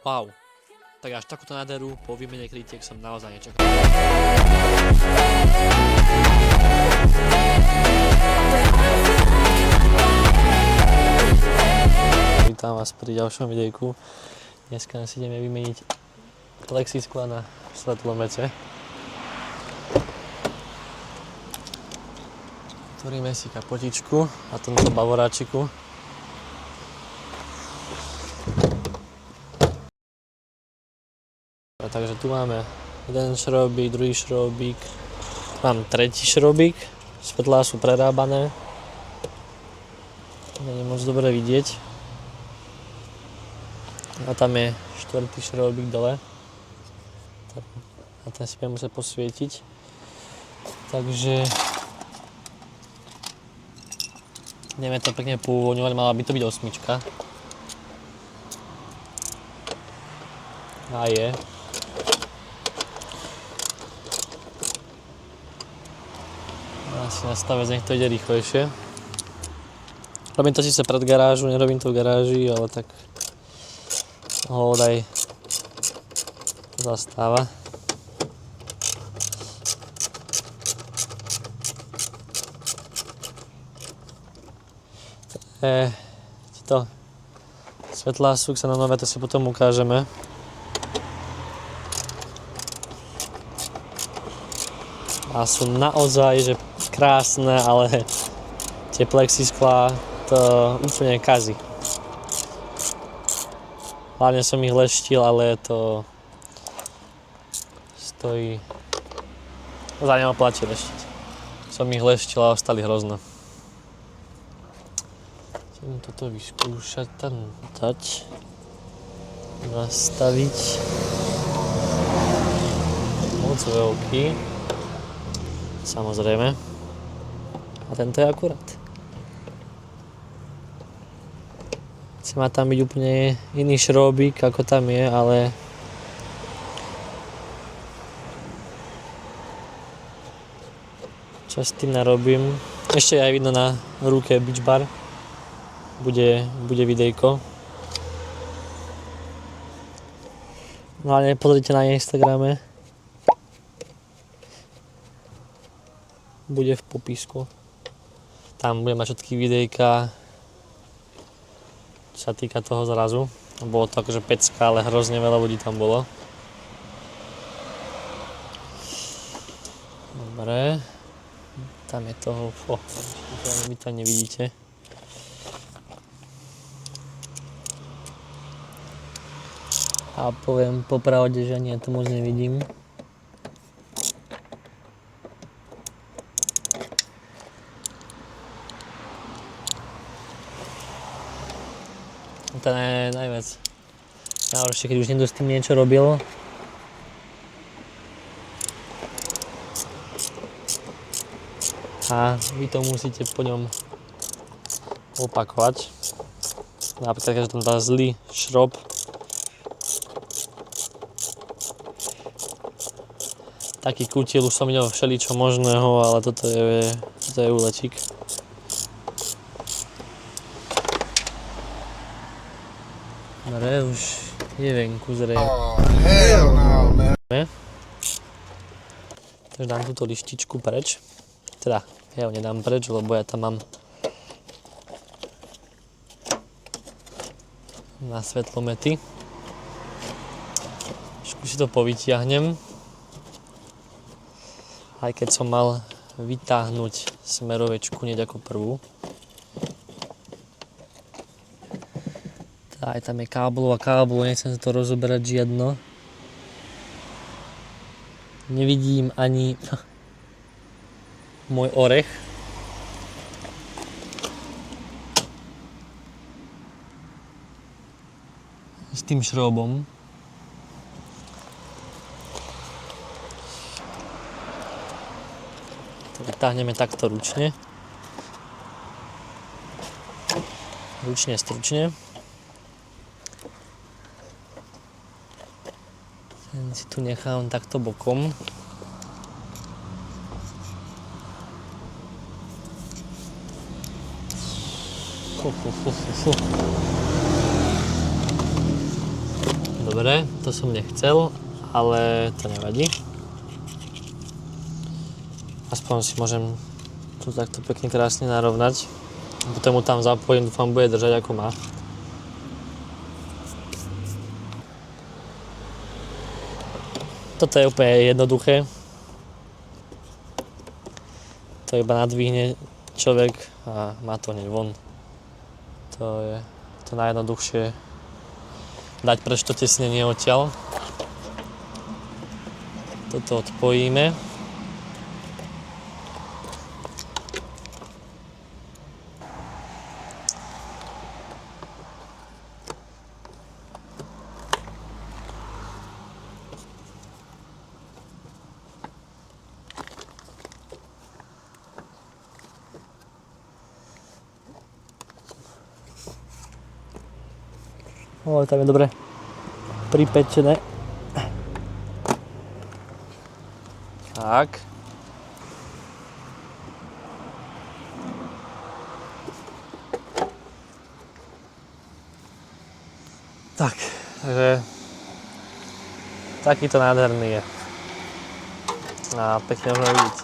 Wow, tak až takúto nádheru po výmene krytiek som naozaj nečakal. Vítam vás pri ďalšom videjku. Dneska si ideme vymeniť plexiskla na svetlomete. Otvoríme si kapotičku a tomto bavoráčiku. Takže tu máme jeden šrobík, druhý šrobík, mám tretí šrobík, svetlá sú prerábané, nie je moc dobre vidieť. A tam je štvrtý šrobík dole a ten si budem musieť posvietiť. Takže ideme to pekne pouvoľňovať, mala by to byť 8. A je. Asi nastavec, nech to ide rýchlejšie. Robím to síce pred garážu, nerobím to v garáži, ale tak hodaj zastáva. To svetlá sú xenonové, to si potom ukážeme. A sú naozaj, že krásne, ale tie plexisklá to úplne kazí. Hlavne som ich leštil, ale to stojí, za neoplatí leštiť. Som ich leštil a ostali hrozno. Chcem toto vyskúšať, tam dať, nastaviť moc veľký. Samozrejme. A tento je akurát. Chce má tam byť úplne iný šrobík, ako tam je, ale čo s tým narobím. Ešte aj vidno na ruke Beach Bar. Bude videjko. Hlavne pozrite na Instagrame. Bude v popisku. Tam budem mať všetky videjka, čo sa týka toho zrazu. Bolo to akože pecka, ale hrozne veľa ľudí tam bolo. Dobre. Tam je toho, vy to nevidíte. A poviem popravde, že ani ja to moc nevidím. To je najviac najhoršie, keď už niekto s tým niečo robil. A vy to musíte po ňom opakovať. Napríklad, keď tam dá zlý šrob, taký kutiel už som videl všeličo možného, ale toto je úlečík. Dobre, už je venku zrejme. Takže dám túto lištičku preč. Teda, ja ho nedám preč, lebo ja tam mám na svetlomety. Trošku si to povytiahnem. Aj keď som mal vytáhnuť smerovečku hneď ako prvú. Aj tam je káblov a káblov, nechcem sa to rozoberať žiadno. Nevidím ani môj orech. S tým šrobom. To vytáhneme takto ručne. Ručne, stručne. Ten si tu nechám takto bokom. Dobre, to som nechcel, ale to nevadí. Aspoň si môžem tu takto pekne krásne narovnať. Potom mu tam zapojím, dúfam, bude držať ako má. Toto je úplne jednoduché. To iba nadvihne človek a má to hneď von. To je to najjednoduchšie. Dať preč to tesnenie odtiaľ. Toto odpojíme. Tam je dobre pripečené. Tak. Tak, takže takýto nádherný je. A pekne môžeme vidieť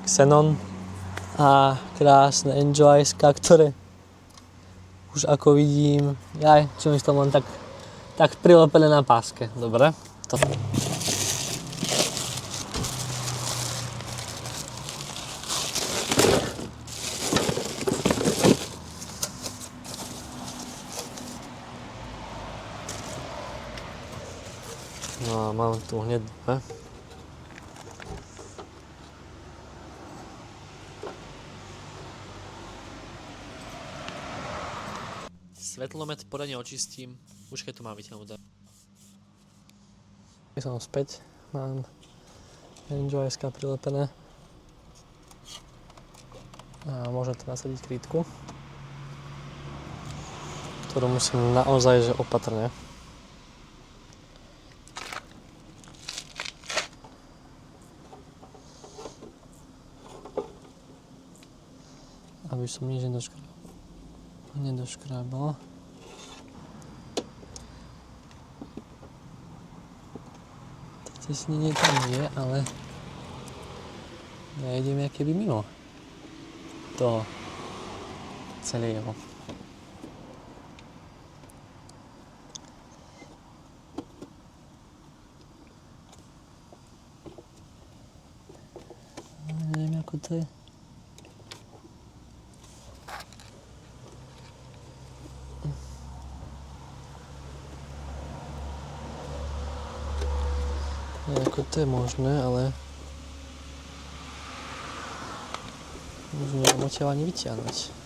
Xenon a krásne Enjoyska, ktoré už ako vidím, čo mi to len tak prilepené na páske. Dobre. No a mám tu hneď dve. Svetlomet poriadne očistím, už keď to mám vytiahnuté. Som späť, mám Enjoyska prilepené. A môžem tu nasadiť krytku, ktorú musím naozaj opatrne. Aby som nič nedoškrábal. Tesnenie tam je, ale ja idem keby mimo toho celého. Neviem, ako to je. Ako to je možné, ale už neviem odtiaľ ani vyťahnuť.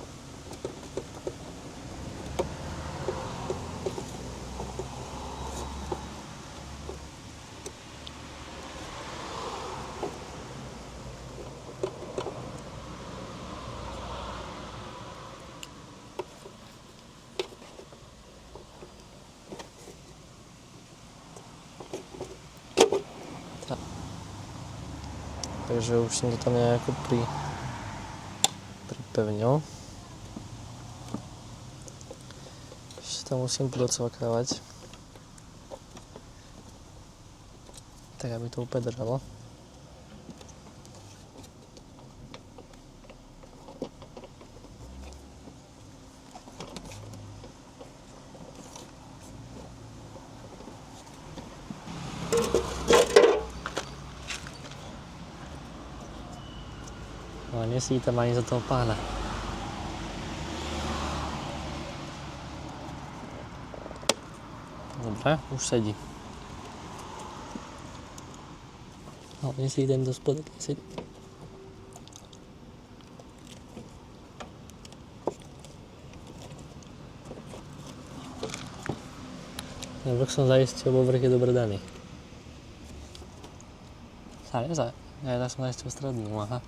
Takže už som to tam nejako pripevnil. Ešte to musím docvakávať, tak aby to úplne držalo. Ale nesedí tam ani za toho pána. Dobre, už sedí. Ale nesedí tam do spodek, nesedí. Vrch som zaistil, lebo vrch je dobre daný. Ja som zaistil strednú, aha.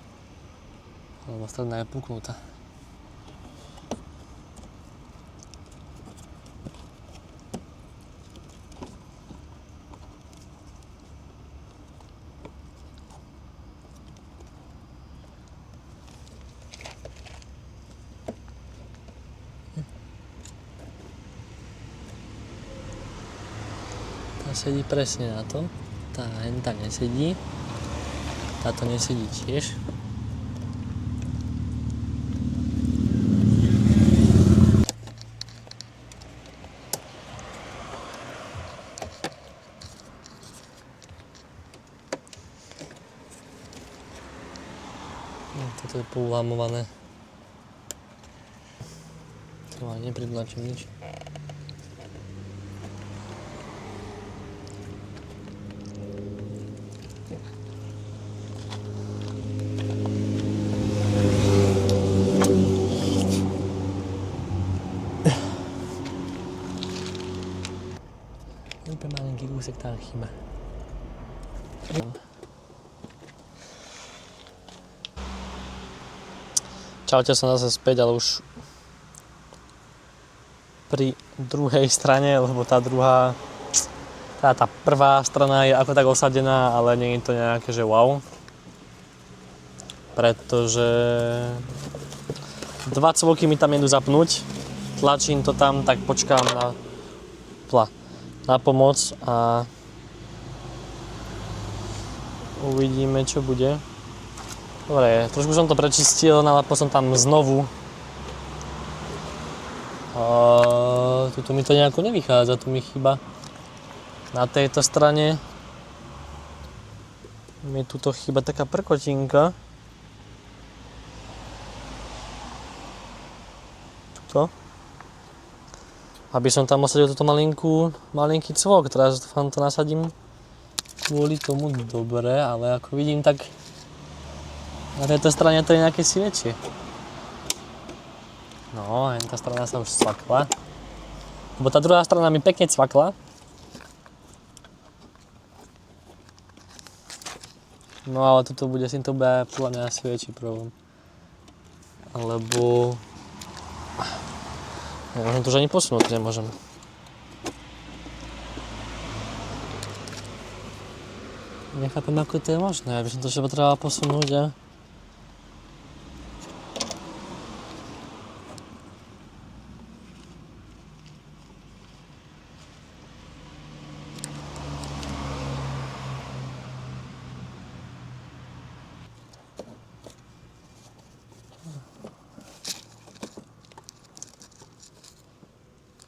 Lebo stredná je puknutá. sedí presne na to. Tá henta nesedí. Táto nesedí tiež. Toto je poulámované. To ani nepridlačím nič. Úplne malinký kúsek tam chýba. Čaute, som zase späť, ale už pri druhej strane, lebo tá druhá, tá prvá strana je ako tak osadená, ale nie je to nejaké, že wow. Pretože 2 cvoky mi tam idú zapnúť, tlačím to tam, tak počkám na pomoc a uvidíme, čo bude. Dobre, trošku som to prečistil, nalapol som tam znovu. Tuto mi to nejako nevychádza, tu mi chýba na tejto strane. Mi tuto chýba taká prkotinka. Tuto. Aby som tam osadil túto malinký cvok, teraz dúfam to nasadím kvôli tomu dobre, ale ako vidím, tak na tejto strane to je nejaké si väčšie. No, tá strana sa už cvakla. Lebo tá druhá strana mi pekne cvakla. No ale toto bude, s týmto bude podľa mňa asi väčší problém. Alebo... Nemôžem to už ani posunúť, nemôžem. Nechápem, ako to je možné, aby som to ešte potreboval posunúť a...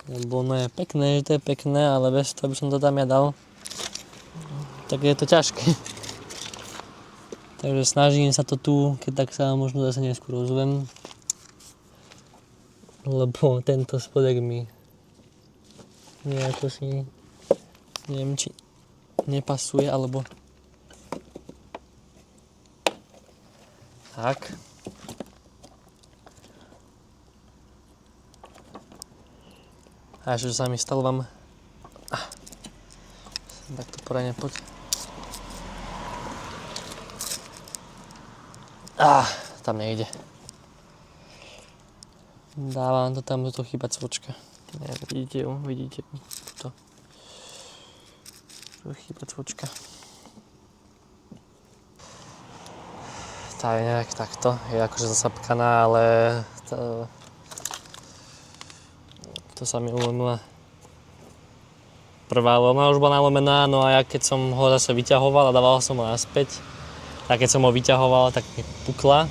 Lebo ono je pekné, že to je pekné, ale bez toho, aby som to tam ja dal, tak je to ťažké. Takže snažím sa to tu, keď tak sa možno zase neskôr ozvem. Lebo tento spodek mi nejako si, neviem, či nepasuje, alebo tak. A ešte sa mi stalo vám... Tak to poradne poď. Tam nejde. Dávam to tam, to chýba cvočka. Vidíte ju, tuto. Tu chýba cvočka. Tá je nejak takto, je akože zasapkaná, ale to sa mi ulomila prvá loma, už bola nalomená, no a ja keď som ho zase vyťahoval a dával som ho naspäť, tak keď som ho vyťahoval, tak mi pukla.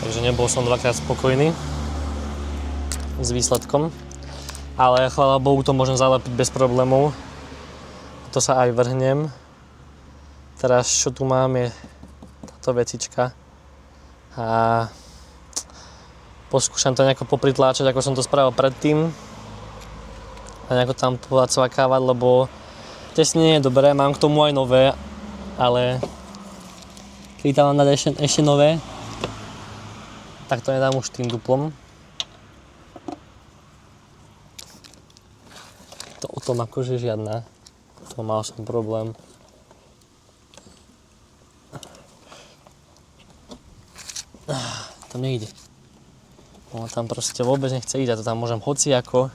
Takže nebol som dvakrát spokojný s výsledkom. Ale chvála Bohu to môžem zalepiť bez problémov. To sa aj vrhnem. Teraz čo tu mám je táto vecička. A poskúšam to nejako popritláčať, ako som to spravil predtým. A nejako tam povacvakávať, lebo tesne nie je dobré. Mám k tomu aj nové, ale keď tam mám dať ešte nové, tak to nedám už tým duplom. To o tom akože žiadna. To mal som problém. To nejde. No, tam proste vôbec nechce ísť, ja to tam môžem hociako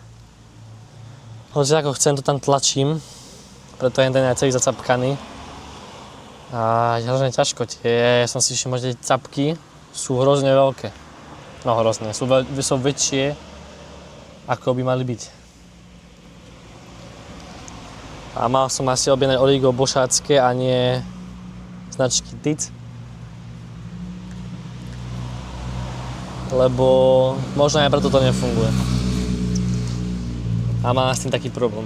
chcem, to tam tlačím, preto je ten aj celý zacapkaný. A je hrozne ťažko, ja som si všimol, že tie capky sú hrozne veľké. No hrozne, sú väčšie, ako by mali byť. A mal som asi objednať Origo bošácké a nie značky TIC. Lebo možno aj preto to nefunguje. A mám s tým taký problém.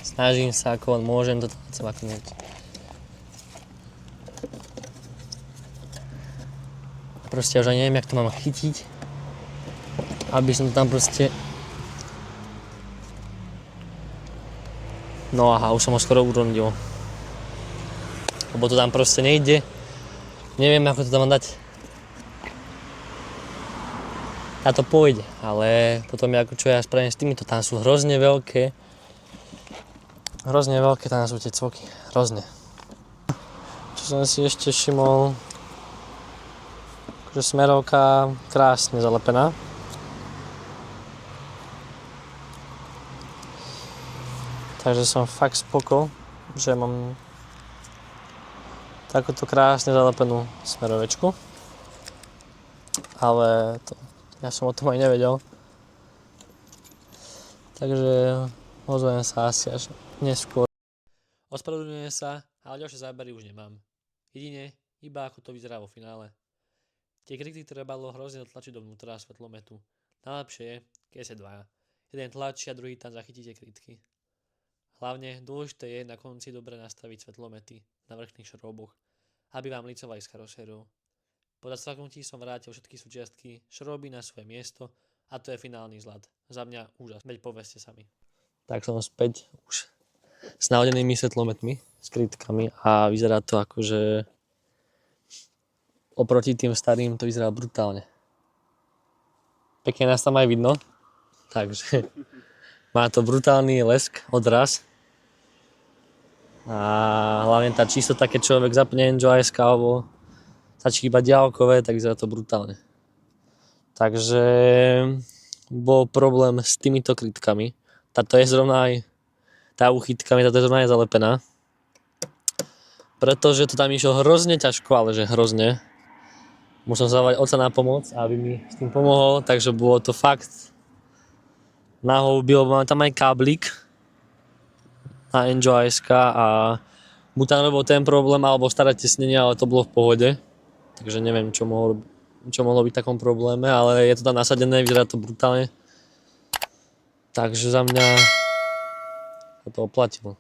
Snažím sa ako len môžem, toto chcem maknúť. Proste už aj neviem, jak to mám chytiť, aby som to tam proste... No aha, už som ho skoro uronil. Lebo to tam proste nejde. Neviem, ako to tam mám dať. A to pôjde, ale potom ako čo ja spravím s týmito, tam sú hrozne veľké. Hrozne veľké tam sú tie cvoky, hrozne. Čo som si ešte všimol, že smerovka krásne zalepená. Takže som fakt spoko, že mám takúto krásne zalepenú smerovečku. Ale to, ja som o tom aj nevedel. Takže ozvem sa asi až neskôr. Ospravedlňujem sa, ale ďalšie zábery už nemám. Jedine, iba ako to vyzerá vo finále. Tie kryty trebalo hrozne tlačiť dovnútra svetlometu. Najlepšie je, keď sa dvaja. Jeden tlačí a druhý tam zachytí tie krytky. Hlavne dôležité je na konci dobre nastaviť svetlomety na vrchných šroboch, aby vám licovali s karosériou. Po zacvaknutí som vrátil všetky súčiastky šroby na svoje miesto a to je finálny zlat. Za mňa úžas, veď povedzte sami. Tak som späť už s nahodenými svetlometmi, s krytkami a vyzerá to akože oproti tým starým to vyzerá brutálne. Pekne nás tam aj vidno, takže má to brutálny lesk, odraz a hlavne tá čistota, keď človek zapne Enjoy.sk alebo stačí iba diaľkové, tak vyzerá to brutálne. Takže bol problém s týmito krytkami. Táto je zrovna aj tá uchytka, táto je zrovna aj zalepená. Pretože to tam išlo hrozne ťažko, ale že hrozne. Musel som zavolať oca na pomoc, aby mi s tým pomohol, takže bolo to fakt na houby, lebo máme tam aj káblik na Enjoy.sk a buď tam robil ten problém, alebo staré tesnenie, ale to bolo v pohode. Takže neviem, čo mohlo byť v takom probléme, ale je to tam nasadené, vyzerá to brutálne. Takže za mňa sa to oplatilo.